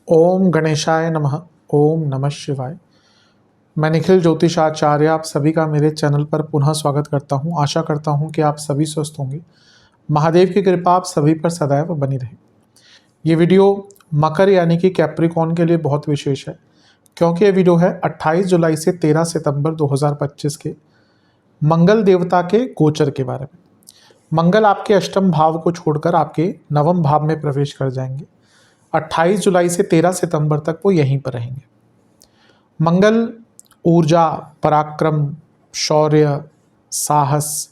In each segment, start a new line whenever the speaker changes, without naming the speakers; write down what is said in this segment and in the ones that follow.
ओम गणेशाय नमः। ओम नमः शिवाय। मैं निखिल ज्योतिषाचार्य आप सभी का मेरे चैनल पर पुनः स्वागत करता हूं। आशा करता हूं कि आप सभी स्वस्थ होंगे। महादेव की कृपा आप सभी पर सदैव बनी रहे। ये वीडियो मकर यानी कि कैप्रिकॉर्न के लिए बहुत विशेष है, क्योंकि ये वीडियो है 28 जुलाई से 13 सितंबर 2025 के मंगल देवता के गोचर के बारे में। मंगल आपके अष्टम भाव को छोड़कर आपके नवम भाव में प्रवेश कर जाएंगे। 28 जुलाई से 13 सितंबर तक वो यहीं पर रहेंगे। मंगल ऊर्जा, पराक्रम, शौर्य, साहस,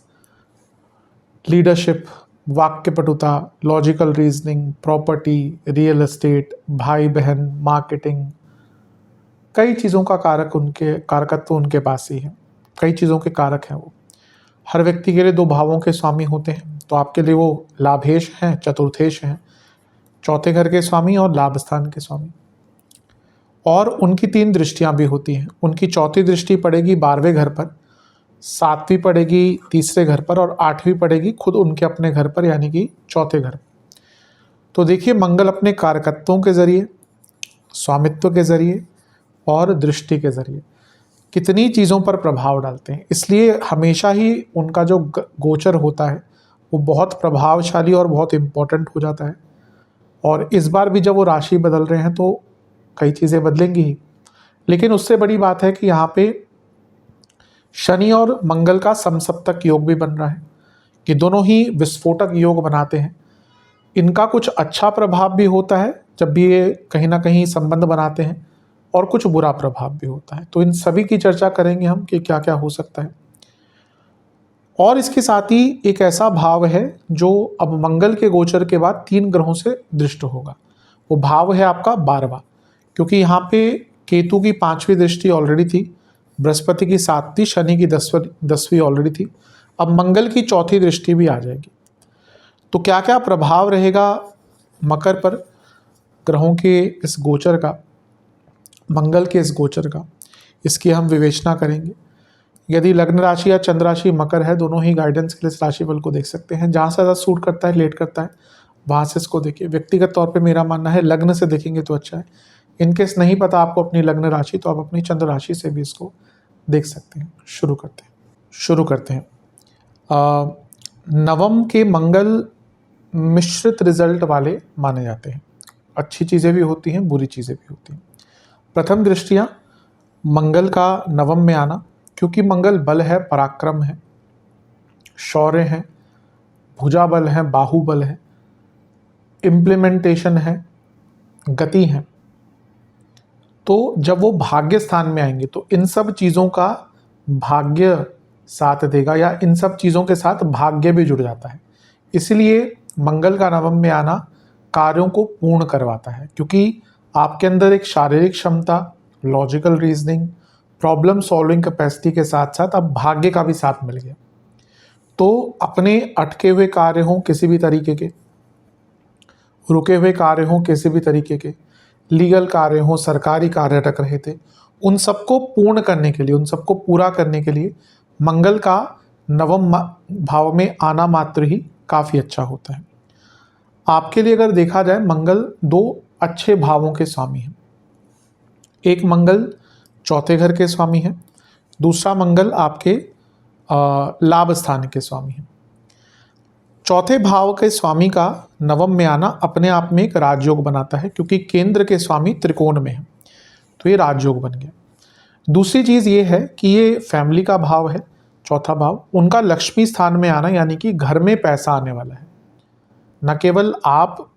लीडरशिप, वाक्यपटुता, logical reasoning, property, real estate, भाई बहन, मार्केटिंग, कई चीज़ों का कारकत्व उनके पास ही है। कई चीज़ों के कारक हैं वो। हर व्यक्ति के लिए दो भावों के स्वामी होते हैं, तो आपके लिए वो लाभेश हैं, चतुर्थेश हैं, चौथे घर के स्वामी और लाभ स्थान के स्वामी। और उनकी 3 दृष्टियां भी होती हैं। उनकी चौथी दृष्टि पड़ेगी 12वें घर पर, 7वीं पड़ेगी तीसरे घर पर और 8वीं पड़ेगी खुद उनके अपने घर पर यानी कि चौथे घर। तो देखिए, मंगल अपने कारकत्वों के जरिए, स्वामित्व के जरिए और दृष्टि के जरिए कितनी चीज़ों पर प्रभाव डालते हैं। इसलिए हमेशा ही उनका जो गोचर होता है वो बहुत प्रभावशाली और बहुत इम्पोर्टेंट हो जाता है। और इस बार भी जब वो राशि बदल रहे हैं तो कई चीज़ें बदलेंगी ही, लेकिन उससे बड़ी बात है कि यहाँ पे शनि और मंगल का समसप्तक योग भी बन रहा है कि दोनों ही विस्फोटक योग बनाते हैं। इनका कुछ अच्छा प्रभाव भी होता है जब भी ये कहीं ना कहीं संबंध बनाते हैं, और कुछ बुरा प्रभाव भी होता है। तो इन सभी की चर्चा करेंगे हम कि क्या क्या हो सकता है। और इसके साथ ही एक ऐसा भाव है जो अब मंगल के गोचर के बाद 3 ग्रहों से दृष्ट होगा। वो भाव है आपका 12वां, क्योंकि यहाँ पे केतु की 5वीं दृष्टि ऑलरेडी थी, बृहस्पति की 7वीं, शनि की 10वीं ऑलरेडी थी। अब मंगल की 4थी दृष्टि भी आ जाएगी। तो क्या क्या प्रभाव रहेगा मकर पर ग्रहों के इस गोचर का, मंगल के इस गोचर का, इसकी हम विवेचना करेंगे। यदि लग्न राशि या चंद्र राशि मकर है, दोनों ही गाइडेंस के लिए इस राशिफल को देख सकते हैं। जहाँ से ज़्यादा सूट करता है, लेट करता है, वहाँ से इसको देखिए। व्यक्तिगत तौर पे मेरा मानना है लग्न से देखेंगे तो अच्छा है। इनकेस नहीं पता आपको अपनी लग्न राशि, तो आप अपनी चंद्र राशि से भी इसको देख सकते हैं। शुरू करते हैं। नवम के मंगल मिश्रित रिजल्ट वाले माने जाते हैं। अच्छी चीज़ें भी होती हैं, बुरी चीज़ें भी होती हैं। प्रथम दृष्टिया मंगल का नवम में आना, क्योंकि मंगल बल है, पराक्रम है, शौर्य है, भुजा बल है, बाहुबल है, इम्प्लीमेंटेशन है, गति है। तो जब वो भाग्य स्थान में आएंगे तो इन सब चीज़ों का भाग्य साथ देगा, या इन सब चीज़ों के साथ भाग्य भी जुड़ जाता है। इसलिए मंगल का नवम में आना कार्यों को पूर्ण करवाता है, क्योंकि आपके अंदर एक शारीरिक क्षमता, logical reasoning, problem solving capacity के साथ साथ अब भाग्य का भी साथ मिल गया। तो अपने अटके हुए कार्य हों किसी भी तरीके के, रुके हुए कार्य हों किसी भी तरीके के, लीगल कार्य हों, सरकारी कार्य अटक रहे थे, उन सबको पूर्ण करने के लिए, उन सबको पूरा करने के लिए मंगल का नवम भाव में आना मात्र ही काफ़ी अच्छा होता है। आपके लिए अगर देखा जाए, मंगल 2 अच्छे भावों के स्वामी हैं। एक मंगल चौथे घर के स्वामी हैं, दूसरा मंगल आपके लाभ स्थान के स्वामी हैं। चौथे भाव के स्वामी का नवम में आना अपने आप में एक राजयोग बनाता है, क्योंकि केंद्र के स्वामी त्रिकोण में है, तो ये राजयोग बन गया। दूसरी चीज़ ये है कि ये फैमिली का भाव है, चौथा भाव। उनका लक्ष्मी स्थान में आना, यानी कि घर में पैसा आने वाला है। न केवल आप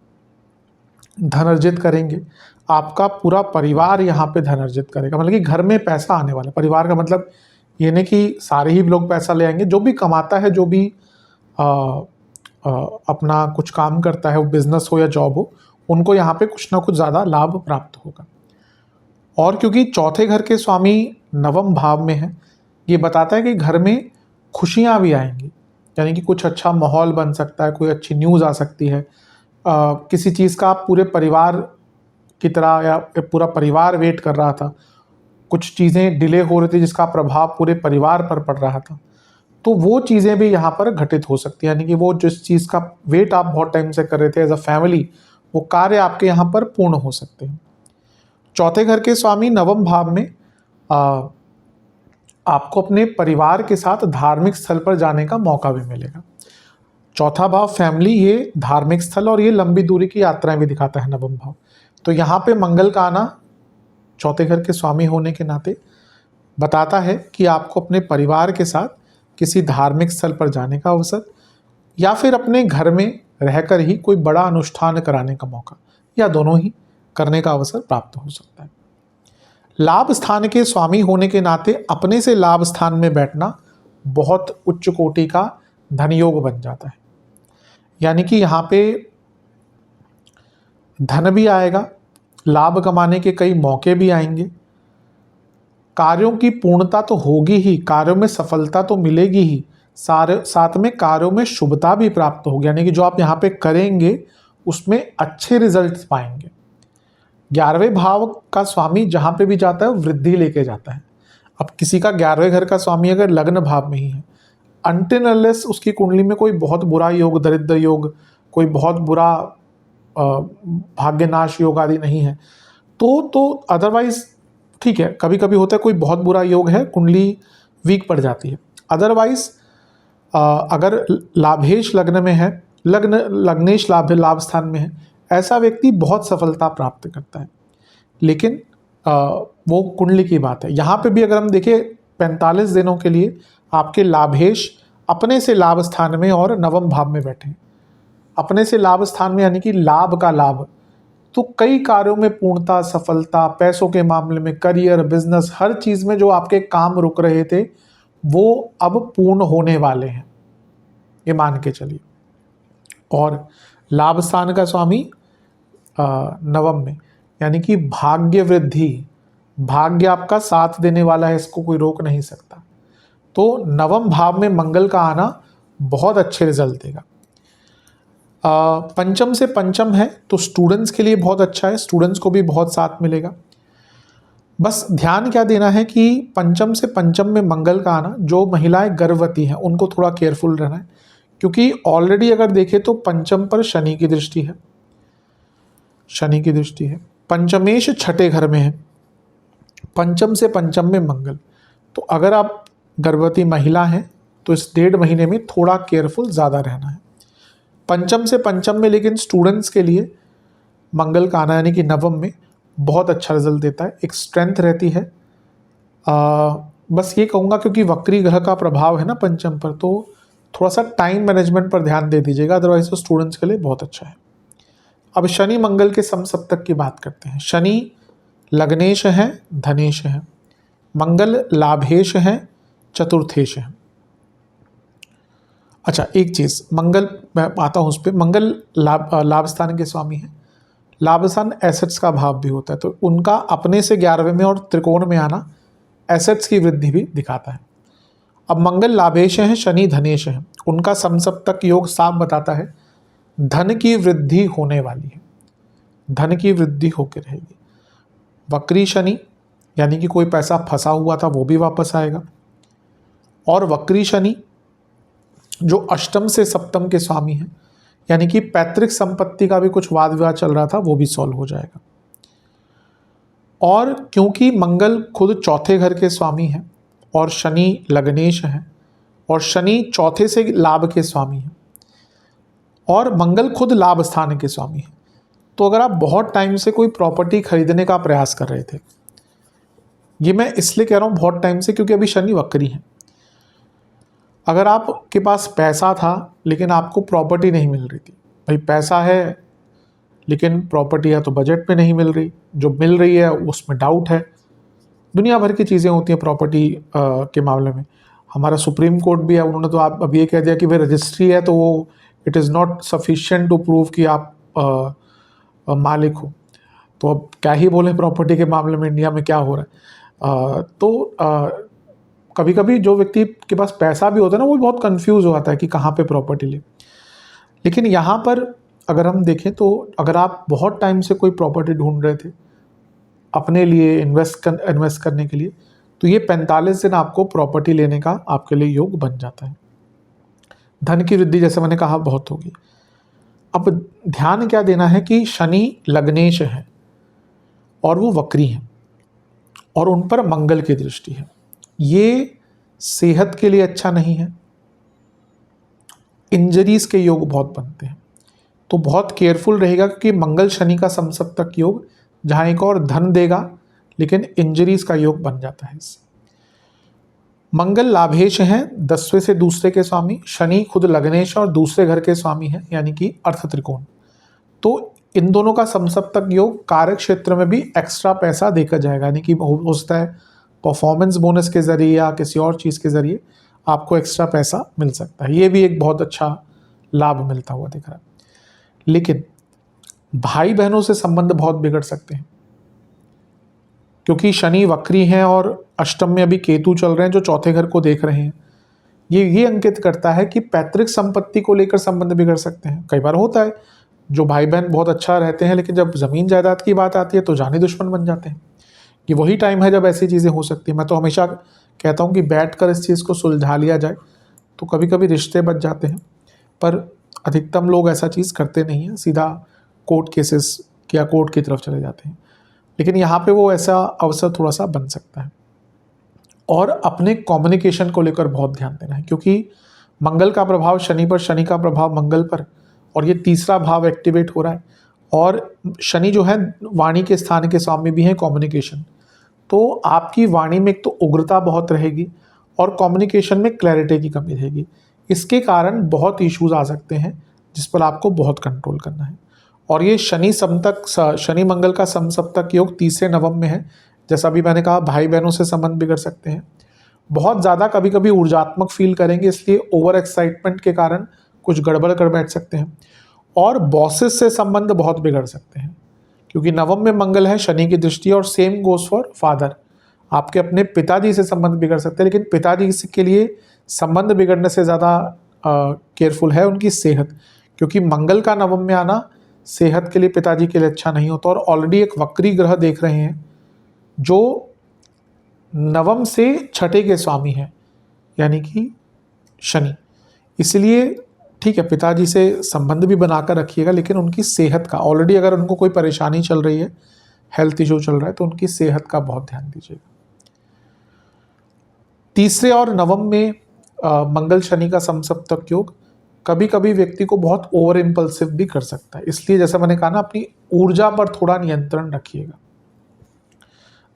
धन अर्जित करेंगे, आपका पूरा परिवार यहाँ पे धन अर्जित करेगा। मतलब कि घर में पैसा आने वाला। परिवार का मतलब ये नहीं कि सारे ही लोग पैसा ले आएंगे। जो भी कमाता है, जो भी अपना कुछ काम करता है, वो बिजनेस हो या जॉब हो, उनको यहाँ पे कुछ ना कुछ ज़्यादा लाभ प्राप्त होगा। और क्योंकि चौथे घर के स्वामी नवम भाव में है, ये बताता है कि घर में खुशियाँ भी आएंगी, यानी कि कुछ अच्छा माहौल बन सकता है, कोई अच्छी न्यूज़ आ सकती है। किसी चीज़ का पूरे परिवार की तरह, या पूरा परिवार वेट कर रहा था, कुछ चीज़ें डिले हो रही थी जिसका प्रभाव पूरे परिवार पर पड़ रहा था, तो वो चीज़ें भी यहाँ पर घटित हो सकती हैं, यानी कि वो जिस चीज़ का वेट आप बहुत टाइम से कर रहे थे एज अ फैमिली, वो कार्य आपके यहाँ पर पूर्ण हो सकते हैं। चौथे घर के स्वामी नवम भाव में आपको अपने परिवार के साथ धार्मिक स्थल पर जाने का मौका भी मिलेगा। चौथा भाव फैमिली, ये धार्मिक स्थल और ये लंबी दूरी की यात्राएं भी दिखाता है नवम भाव। तो यहाँ पे मंगल का आना चौथे घर के स्वामी होने के नाते बताता है कि आपको अपने परिवार के साथ किसी धार्मिक स्थल पर जाने का अवसर, या फिर अपने घर में रहकर ही कोई बड़ा अनुष्ठान कराने का मौका, या दोनों ही करने का अवसर प्राप्त हो सकता है। लाभ स्थान के स्वामी होने के नाते अपने से लाभ स्थान में बैठना बहुत उच्च कोटि का धन योग बन जाता है, यानी कि यहाँ पे धन भी आएगा, लाभ कमाने के कई मौके भी आएंगे, कार्यों की पूर्णता तो होगी ही, कार्यों में सफलता तो मिलेगी ही, साथ में कार्यों में शुभता भी प्राप्त होगी, यानी कि जो आप यहाँ पे करेंगे उसमें अच्छे रिजल्ट्स पाएंगे। 11वें भाव का स्वामी जहाँ पे भी जाता है वृद्धि लेके जाता है। अब किसी का 11वें घर का स्वामी अगर लग्न भाव में ही है, अनटिल अनलेस उसकी कुंडली में कोई बहुत बुरा योग, दरिद्र योग, कोई बहुत बुरा भाग्यनाश योग आदि नहीं है, तो अदरवाइज ठीक है। कभी कभी होता है कोई बहुत बुरा योग है, कुंडली वीक पड़ जाती है। अदरवाइज अगर लाभेश लग्न में है, लग्नेश लाभ स्थान में है, ऐसा व्यक्ति बहुत सफलता प्राप्त करता है। लेकिन वो कुंडली की बात है। यहाँ पे भी अगर हम देखें 45 दिनों के लिए आपके लाभेश अपने से लाभ स्थान में और नवम भाव में बैठे हैं। अपने से लाभ स्थान में यानी कि लाभ का लाभ, तो कई कार्यों में पूर्णता, सफलता, पैसों के मामले में, करियर, बिजनेस, हर चीज़ में जो आपके काम रुक रहे थे वो अब पूर्ण होने वाले हैं, ये मान के चलिए। और लाभ स्थान का स्वामी नवम में, यानी कि भाग्य वृद्धि, भाग्य आपका साथ देने वाला है, इसको कोई रोक नहीं सकता। तो नवम भाव में मंगल का आना बहुत अच्छे रिजल्ट देगा। पंचम से पंचम है तो स्टूडेंट्स के लिए बहुत अच्छा है, स्टूडेंट्स को भी बहुत साथ मिलेगा। बस ध्यान क्या देना है कि पंचम से पंचम में मंगल का आना, जो महिलाएं गर्भवती हैं उनको थोड़ा केयरफुल रहना है, क्योंकि ऑलरेडी अगर देखें तो पंचम पर शनि की दृष्टि है, शनि की दृष्टि है। पंचमेश छठे घर में है, पंचम से पंचम में मंगल। तो अगर आप गर्भवती महिला हैं तो इस 1.5 महीने में थोड़ा केयरफुल ज़्यादा रहना है। पंचम से पंचम में लेकिन स्टूडेंट्स के लिए मंगल का आना यानी कि नवम में बहुत अच्छा रिजल्ट देता है, एक स्ट्रेंथ रहती है। बस ये कहूँगा क्योंकि वक्री ग्रह का प्रभाव है ना पंचम पर, तो थोड़ा सा टाइम मैनेजमेंट पर ध्यान दे दीजिएगा, अदरवाइज तो स्टूडेंट्स के लिए बहुत अच्छा है। अब शनि मंगल के समसप्तक की बात करते हैं। शनि लग्नेश हैं, धनेश हैं, मंगल लाभेश हैं, चतुर्थेश हैं। अच्छा एक चीज़, मंगल मैं आता हूँ उस पर, मंगल लाभ स्थान के स्वामी हैं। लाभ स्थान एसेट्स का भाव भी होता है, तो उनका अपने से 11वें में और त्रिकोण में आना एसेट्स की वृद्धि भी दिखाता है। अब मंगल लाभेश हैं, शनि धनेश हैं, उनका समसप्तक योग साफ बताता है धन की वृद्धि होने वाली है, धन की वृद्धि होकर रहेगी। वक्री शनि यानी कि कोई पैसा फंसा हुआ था वो भी वापस आएगा, और वक्री शनि जो अष्टम से सप्तम के स्वामी हैं, यानी कि पैतृक संपत्ति का भी कुछ वाद विवाद चल रहा था वो भी सॉल्व हो जाएगा। और क्योंकि मंगल खुद चौथे घर के स्वामी हैं और शनि लग्नेश हैं और शनि चौथे से लाभ के स्वामी हैं और मंगल खुद लाभ स्थान के स्वामी हैं, तो अगर आप बहुत टाइम से कोई प्रॉपर्टी खरीदने का प्रयास कर रहे थे, ये मैं इसलिए कह रहा हूँ बहुत टाइम से क्योंकि अभी शनि वक्री है। अगर आपके पास पैसा था लेकिन आपको प्रॉपर्टी नहीं मिल रही थी, भाई पैसा है लेकिन प्रॉपर्टी है तो बजट में नहीं मिल रही, जो मिल रही है उसमें डाउट है, दुनिया भर की चीज़ें होती हैं प्रॉपर्टी के मामले में। हमारा सुप्रीम कोर्ट भी है, उन्होंने तो आप अब ये कह दिया कि भाई रजिस्ट्री है तो वो it is not sufficient to prove कि आप मालिक हो। तो अब क्या ही बोले प्रॉपर्टी के मामले में इंडिया में क्या हो रहा है। कभी कभी जो व्यक्ति के पास पैसा भी होता है ना, वो बहुत कंफ्यूज हो जाता है कि कहाँ पे प्रॉपर्टी ले। लेकिन यहाँ पर अगर हम देखें तो अगर आप बहुत टाइम से कोई प्रॉपर्टी ढूंढ रहे थे अपने लिए इन्वेस्ट करने के लिए, तो ये 45 दिन आपको प्रॉपर्टी लेने का आपके लिए योग बन जाता है। धन की वृद्धि जैसे मैंने कहा बहुत होगी। अब ध्यान क्या देना है कि शनि लग्नेश है और वो वक्री हैं और उन पर मंगल की दृष्टि है। ये सेहत के लिए अच्छा नहीं है, इंजरीज के योग बहुत बनते हैं, तो बहुत केयरफुल रहेगा क्योंकि मंगल शनि का समसप्तक योग जहाँ एक और धन देगा लेकिन इंजरीज का योग बन जाता है इससे। मंगल लाभेश हैं, 10वें से दूसरे के स्वामी, शनि खुद लग्नेश और दूसरे घर के स्वामी हैं यानी कि अर्थ त्रिकोण। तो इन दोनों का समसप्तक योग कार्य क्षेत्र में भी एक्स्ट्रा पैसा देकर जाएगा, यानी कि हो सकता है परफॉर्मेंस बोनस के जरिए या किसी और चीज़ के जरिए आपको एक्स्ट्रा पैसा मिल सकता है। ये भी एक बहुत अच्छा लाभ मिलता हुआ दिख रहा है। लेकिन भाई बहनों से संबंध बहुत बिगड़ सकते हैं क्योंकि शनि वक्री हैं और अष्टम में अभी केतु चल रहे हैं जो चौथे घर को देख रहे हैं। ये अंकित करता है कि पैतृक संपत्ति को लेकर संबंध बिगड़ सकते हैं। कई बार होता है जो भाई बहन बहुत अच्छा रहते हैं लेकिन जब ज़मीन जायदाद की बात आती है तो जानी दुश्मन बन जाते हैं। ये वही टाइम है जब ऐसी चीज़ें हो सकती हैं। मैं तो हमेशा कहता हूँ कि बैठकर इस चीज़ को सुलझा लिया जाए तो कभी कभी रिश्ते बच जाते हैं, पर अधिकतम लोग ऐसा चीज़ करते नहीं हैं, सीधा कोर्ट केसेस या कोर्ट की तरफ चले जाते हैं। लेकिन यहाँ पे वो ऐसा अवसर थोड़ा सा बन सकता है। और अपने कम्युनिकेशन को लेकर बहुत ध्यान देना है क्योंकि मंगल का प्रभाव शनि पर, शनि का प्रभाव मंगल पर, और ये तीसरा भाव एक्टिवेट हो रहा है। और शनि जो है वाणी के स्थान के स्वामी भी हैं कम्युनिकेशन, तो आपकी वाणी में एक तो उग्रता बहुत रहेगी और कम्युनिकेशन में क्लैरिटी की कमी रहेगी। इसके कारण बहुत इश्यूज आ सकते हैं जिस पर आपको बहुत कंट्रोल करना है। और ये शनि मंगल का समसप्तक योग तीसरे नवम में है। जैसा भी मैंने कहा भाई बहनों से संबंध बिगड़ सकते हैं, बहुत ज़्यादा कभी कभी ऊर्जात्मक फील करेंगे, इसलिए ओवर एक्साइटमेंट के कारण कुछ गड़बड़ कर बैठ सकते हैं। और बॉसेस से संबंध बहुत बिगड़ सकते हैं क्योंकि नवम में मंगल है, शनि की दृष्टि, और सेम गोज फॉर फादर। आपके अपने पिताजी से संबंध बिगड़ सकते हैं, लेकिन पिताजी के लिए संबंध बिगड़ने से ज़्यादा केयरफुल है उनकी सेहत, क्योंकि मंगल का नवम में आना सेहत के लिए पिताजी के लिए अच्छा नहीं होता। और ऑलरेडी एक वक्री ग्रह देख रहे हैं जो नवम से छठे के स्वामी हैं यानी कि शनि। इसलिए ठीक है, पिताजी से संबंध भी बनाकर रखिएगा, लेकिन उनकी सेहत का, ऑलरेडी अगर उनको कोई परेशानी चल रही है, हेल्थ इशू चल रहा है, तो उनकी सेहत का बहुत ध्यान दीजिएगा। तीसरे और नवम में मंगल शनि का समसप्तक योग कभी कभी व्यक्ति को बहुत ओवर इम्पल्सिव भी कर सकता है। इसलिए जैसा मैंने कहा ना, अपनी ऊर्जा पर थोड़ा नियंत्रण रखिएगा।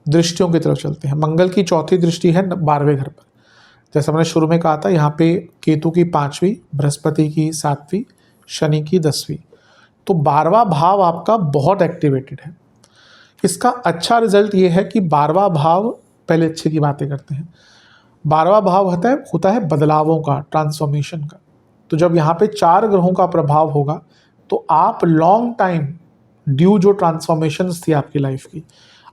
दृष्टियों की तरफ चलते हैं। मंगल की चौथी दृष्टि है 12वें घर पर। जैसा मैंने शुरू में कहा था, यहाँ पे केतु की 5वीं, बृहस्पति की 7वीं, शनि की 10वीं, तो 12वां भाव आपका बहुत एक्टिवेटेड है। इसका अच्छा रिजल्ट ये है कि 12वां भाव, पहले अच्छे की बातें करते हैं, 12वां भाव होता है बदलावों का, ट्रांसफॉर्मेशन का। तो जब यहाँ पे 4 ग्रहों का प्रभाव होगा तो आप लॉन्ग टाइम ड्यू जो ट्रांसफॉर्मेशंस थी आपकी लाइफ की,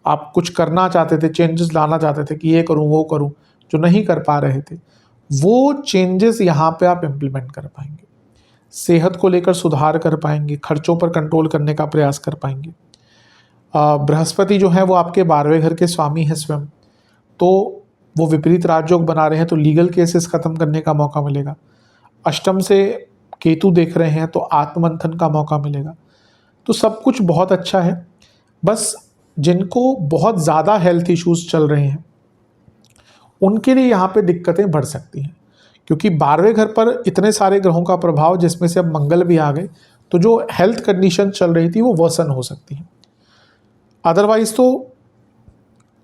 आप कुछ करना चाहते थे, चेंजेस लाना चाहते थे कि ये करूँ वो करूँ, जो नहीं कर पा रहे थे, वो चेंजेस यहाँ पे आप इम्प्लीमेंट कर पाएंगे। सेहत को लेकर सुधार कर पाएंगे, खर्चों पर कंट्रोल करने का प्रयास कर पाएंगे। बृहस्पति जो है वो आपके 12वें घर के स्वामी है स्वयं, तो वो विपरीत राजयोग बना रहे हैं, तो लीगल केसेस खत्म करने का मौका मिलेगा। अष्टम से केतु देख रहे हैं तो आत्ममंथन का मौका मिलेगा। तो सब कुछ बहुत अच्छा है। बस जिनको बहुत ज़्यादा हेल्थ इश्यूज चल रहे हैं उनके लिए यहाँ पे दिक्कतें बढ़ सकती हैं, क्योंकि 12वें घर पर इतने सारे ग्रहों का प्रभाव, जिसमें से अब मंगल भी आ गए, तो जो हेल्थ कंडीशन चल रही थी वो वर्सन हो सकती है। अदरवाइज तो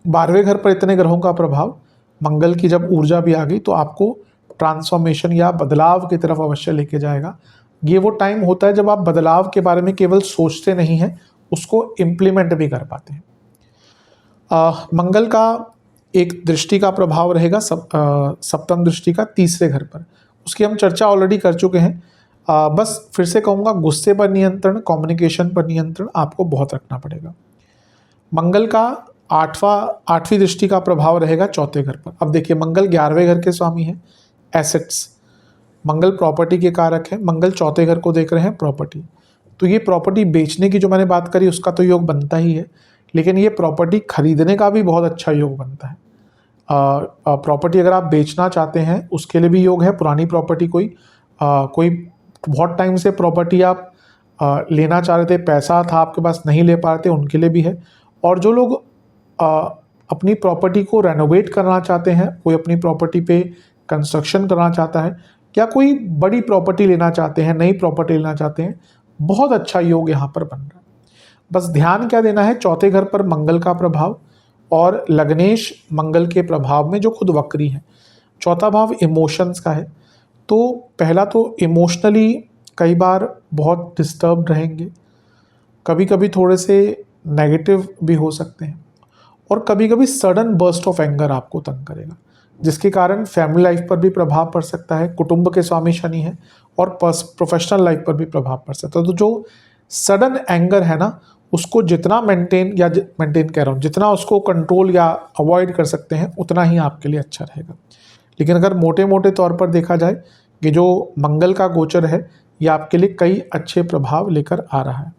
12वें घर पर इतने ग्रहों का प्रभाव, मंगल की जब ऊर्जा भी आ गई तो आपको ट्रांसफॉर्मेशन या बदलाव की तरफ अवश्य लेके जाएगा। ये वो टाइम होता है जब आप बदलाव के बारे में केवल सोचते नहीं हैं, उसको इम्प्लीमेंट भी कर पाते हैं। मंगल का एक दृष्टि का प्रभाव रहेगा सप्तम दृष्टि का 3रे घर पर, उसकी हम चर्चा ऑलरेडी कर चुके हैं। बस फिर से कहूँगा, गुस्से पर नियंत्रण, कम्युनिकेशन पर नियंत्रण आपको बहुत रखना पड़ेगा। मंगल का 8वीं दृष्टि का प्रभाव रहेगा 4थे घर पर। अब देखिए, मंगल 11वें घर के स्वामी है, एसेट्स, मंगल प्रॉपर्टी के कारक है, मंगल 4थे घर को देख रहे हैं, प्रॉपर्टी। तो ये प्रॉपर्टी बेचने की जो मैंने बात करी उसका तो योग बनता ही है, लेकिन ये प्रॉपर्टी खरीदने का भी बहुत अच्छा योग बनता है। प्रॉपर्टी अगर आप बेचना चाहते हैं उसके लिए भी योग है। पुरानी प्रॉपर्टी कोई बहुत टाइम से प्रॉपर्टी आप लेना चाह रहे थे, पैसा था आपके पास नहीं ले पा रहे थे, उनके लिए भी है। और जो लोग अपनी प्रॉपर्टी को रेनोवेट करना चाहते हैं, कोई अपनी प्रॉपर्टी पे कंस्ट्रक्शन करना चाहता है या कोई बड़ी प्रॉपर्टी लेना चाहते हैं, नई प्रॉपर्टी लेना चाहते हैं, बहुत अच्छा योग यहाँ पर बन रहा है। बस ध्यान क्या देना है, चौथे घर पर मंगल का प्रभाव और लग्नेश मंगल के प्रभाव में जो खुद वक्री है। चौथा भाव इमोशंस का है, तो पहला तो इमोशनली कई बार बहुत डिस्टर्ब रहेंगे, कभी कभी थोड़े से नेगेटिव भी हो सकते हैं और कभी कभी सडन बर्स्ट ऑफ एंगर आपको तंग करेगा, जिसके कारण फैमिली लाइफ पर भी प्रभाव पड़ सकता है। कुटुंब के स्वामी शनि है और प्रोफेशनल लाइफ पर भी प्रभाव पड़ सकता है। तो जो सडन एंगर है ना, उसको जितना मेंटेन कह रहा हूँ, जितना उसको कंट्रोल या अवॉइड कर सकते हैं उतना ही आपके लिए अच्छा रहेगा। लेकिन अगर मोटे मोटे तौर पर देखा जाए कि जो मंगल का गोचर है ये आपके लिए कई अच्छे प्रभाव लेकर आ रहा है।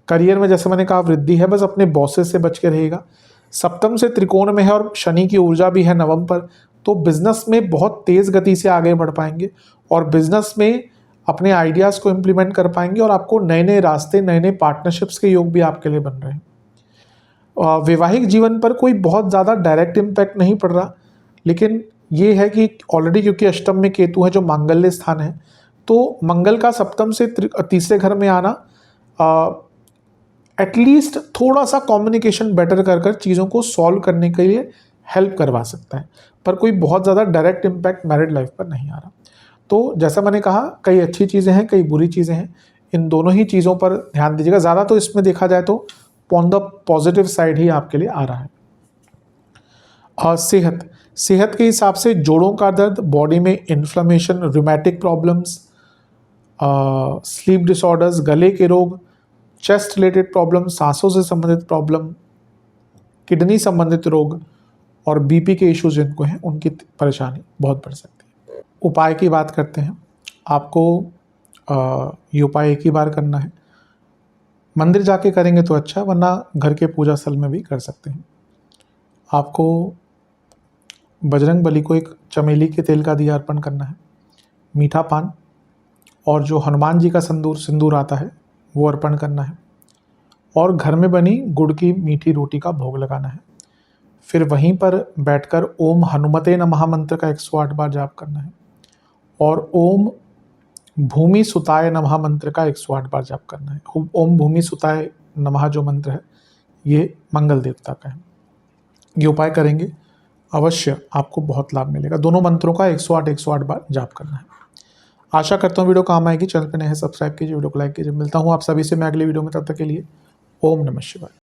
करियर में जैसे मैंने कहा वृद्धि है, बस अपने बॉसेस से बच के रहेगा। सप्तम से त्रिकोण में है और शनि की ऊर्जा भी है नवम पर, तो बिजनेस में बहुत तेज गति से आगे बढ़ पाएंगे और बिजनेस में अपने आइडियाज़ को इम्प्लीमेंट कर पाएंगे और आपको नए नए रास्ते, नए नए पार्टनरशिप्स के योग भी आपके लिए बन रहे हैं। वैवाहिक जीवन पर कोई बहुत ज़्यादा डायरेक्ट इम्पैक्ट नहीं पड़ रहा, लेकिन ये है कि ऑलरेडी क्योंकि अष्टम में केतु है जो मांगल्य स्थान है, तो मंगल का सप्तम से तीसरे घर में आना एटलीस्ट थोड़ा सा कम्युनिकेशन बेटर कर चीज़ों को सॉल्व करने के लिए हेल्प करवा सकता है, पर कोई बहुत ज़्यादा डायरेक्ट इम्पैक्ट मैरिड लाइफ पर नहीं आ रहा। तो जैसा मैंने कहा कई अच्छी चीज़ें हैं, कई बुरी चीज़ें हैं, इन दोनों ही चीज़ों पर ध्यान दीजिएगा। ज़्यादा तो इसमें देखा जाए तो ऑन द पॉजिटिव साइड ही आपके लिए आ रहा है। सेहत के हिसाब से जोड़ों का दर्द, बॉडी में inflammation, rheumatic problems, sleep disorders, गले के रोग, चेस्ट रिलेटेड प्रॉब्लम, सांसों से संबंधित प्रॉब्लम, किडनी संबंधित रोग और बीपी के इश्यूज जिनको हैं उनकी परेशानी बहुत बढ़ सकती है। उपाय की बात करते हैं। आपको ये उपाय एक ही बार करना है, मंदिर जाके करेंगे तो अच्छा, वरना घर के पूजा स्थल में भी कर सकते हैं। आपको बजरंग बली को एक चमेली के तेल का दिया अर्पण करना है, मीठा पान और जो हनुमान जी का सिंदूर आता है वो अर्पण करना है और घर में बनी गुड़ की मीठी रोटी का भोग लगाना है। फिर वहीं पर बैठकर ओम हनुमते नमः मंत्र का 108 बार जाप करना है और ओम भूमि सुताय नमः मंत्र का 108 बार जाप करना है। ओम भूमि सुताय नमः जो मंत्र है ये मंगल देवता का है। ये उपाय करेंगे अवश्य आपको बहुत लाभ मिलेगा। दोनों मंत्रों का 108 बार जाप करना है। आशा करता हूँ वीडियो काम आएगी। चैनल पर नए हैं सब्सक्राइब कीजिए, वीडियो को लाइक कीजिए। मिलता हूँ आप सभी से मैं अगली वीडियो में, तब तक के लिए ओम नमः शिवाय।